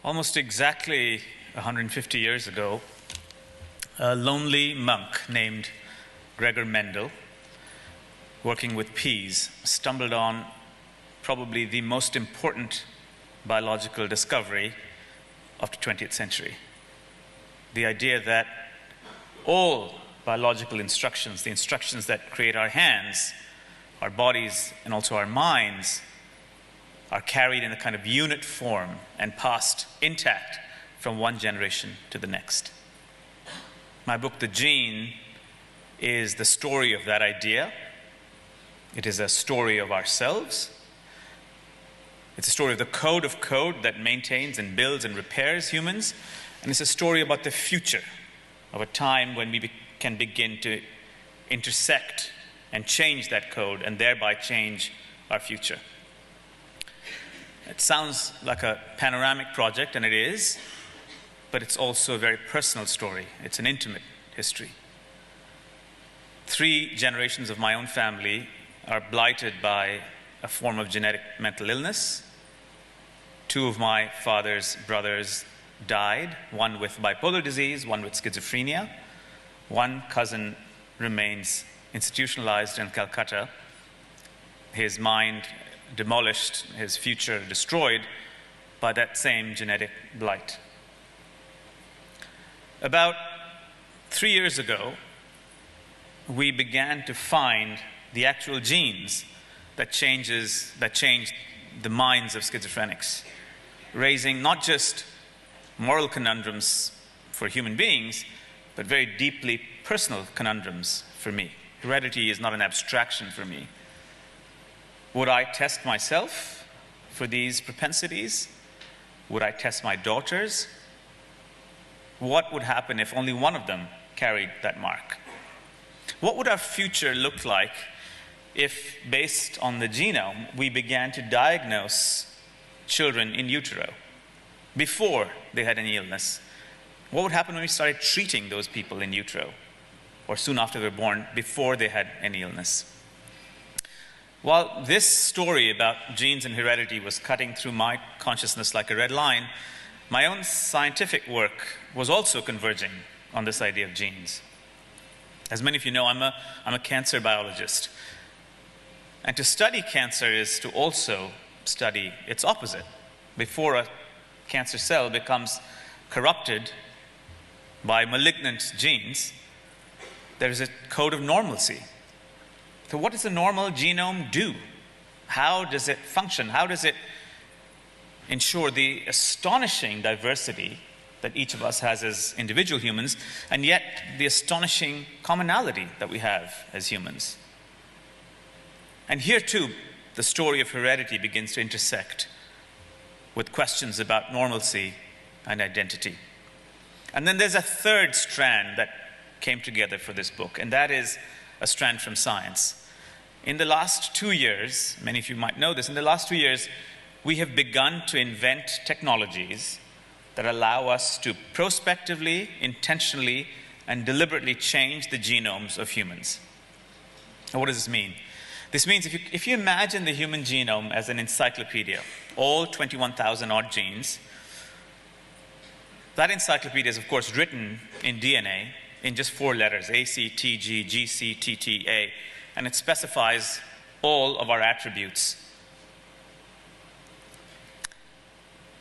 Almost exactly 150 years ago, a lonely monk named Gregor Mendel, working with peas, stumbled on probably the most important biological discovery of the 20th century. The idea that all biological instructions, the instructions that create our hands, our bodies, and also our minds, are carried in a kind of unit form and passed intact from one generation to the next. My book, The Gene, is the story of that idea. It is a story of ourselves. It's a story of the code that maintains and builds and repairs humans. And it's a story about the future, of a time when we can begin to intersect and change that code and thereby change our future. It sounds like a panoramic project, and it is, but it's also a very personal story. It's an intimate history. 3 generations of my own family are blighted by a form of genetic mental illness. 2 of my father's brothers died, one with bipolar disease, one with schizophrenia. 1 cousin remains institutionalized in Calcutta, his mind demolished, his future destroyed by that same genetic blight. About 3 years ago, we began to find the actual genes that changed the minds of schizophrenics, raising not just moral conundrums for human beings, but very deeply personal conundrums for me. Heredity is not an abstraction for me. Would I test myself for these propensities? Would I test my daughters? What would happen if only one of them carried that mark? What would our future look like if, based on the genome, we began to diagnose children in utero before they had any illness? What would happen when we started treating those people in utero, or soon after they were born, before they had any illness? While this story about genes and heredity was cutting through my consciousness like a red line, my own scientific work was also converging on this idea of genes. As many of you know, I'm a cancer biologist. And to study cancer is to also study its opposite. Before a cancer cell becomes corrupted by malignant genes, there is a code of normalcy. So what does the normal genome do? How does it function? How does it ensure the astonishing diversity that each of us has as individual humans, and yet the astonishing commonality that we have as humans? And here too, the story of heredity begins to intersect with questions about normalcy and identity. And then there's a third strand that came together for this book, and that is a strand from science. In the last 2 years, many of you might know this, in the last 2 years, we have begun to invent technologies that allow us to prospectively, intentionally, and deliberately change the genomes of humans. Now, what does this mean? This means if you imagine the human genome as an encyclopedia, all 21,000 odd genes, that encyclopedia is, of course, written in DNA in just 4 letters, A, C, T, G, G, C, T, T, A, and it specifies all of our attributes.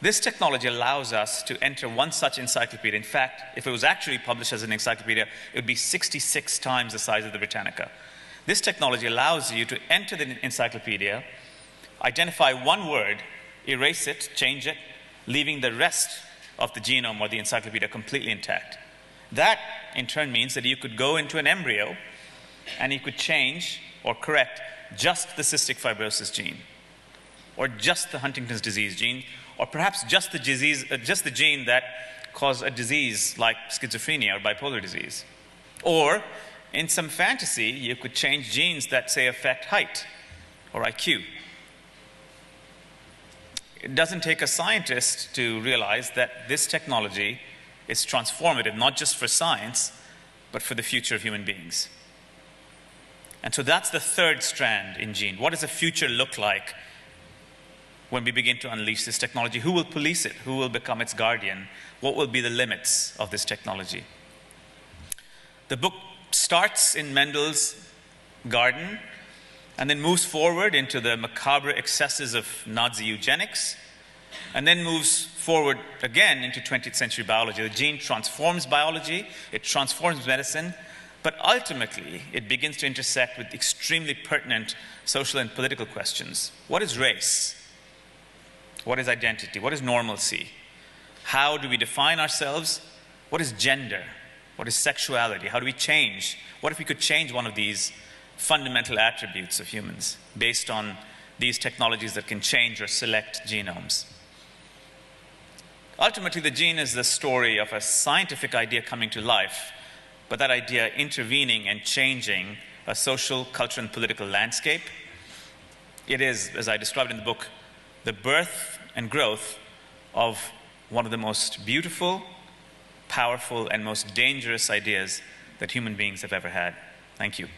This technology allows us to enter one such encyclopedia. In fact, if it was actually published as an encyclopedia, it would be 66 times the size of the Britannica. This technology allows you to enter the encyclopedia, identify one word, erase it, change it, leaving the rest of the genome or the encyclopedia completely intact. That, in turn, means that you could go into an embryo and you could change or correct just the cystic fibrosis gene, or just the Huntington's disease gene, or perhaps just the gene that caused a disease like schizophrenia or bipolar disease. Or, in some fantasy, you could change genes that, say, affect height or IQ. It doesn't take a scientist to realize that this technology is transformative, not just for science, but for the future of human beings. And so that's the third strand in Gene. What does the future look like when we begin to unleash this technology? Who will police it? Who will become its guardian? What will be the limits of this technology? The book starts in Mendel's garden and then moves forward into the macabre excesses of Nazi eugenics, and then moves forward again into 20th century biology. The gene transforms biology, it transforms medicine, but ultimately it begins to intersect with extremely pertinent social and political questions. What is race? What is identity? What is normalcy? How do we define ourselves? What is gender? What is sexuality? How do we change? What if we could change one of these fundamental attributes of humans based on these technologies that can change or select genomes? Ultimately, the gene is the story of a scientific idea coming to life, but that idea intervening and changing a social, cultural, and political landscape. It is, as I described in the book, the birth and growth of one of the most beautiful, powerful, and most dangerous ideas that human beings have ever had. Thank you.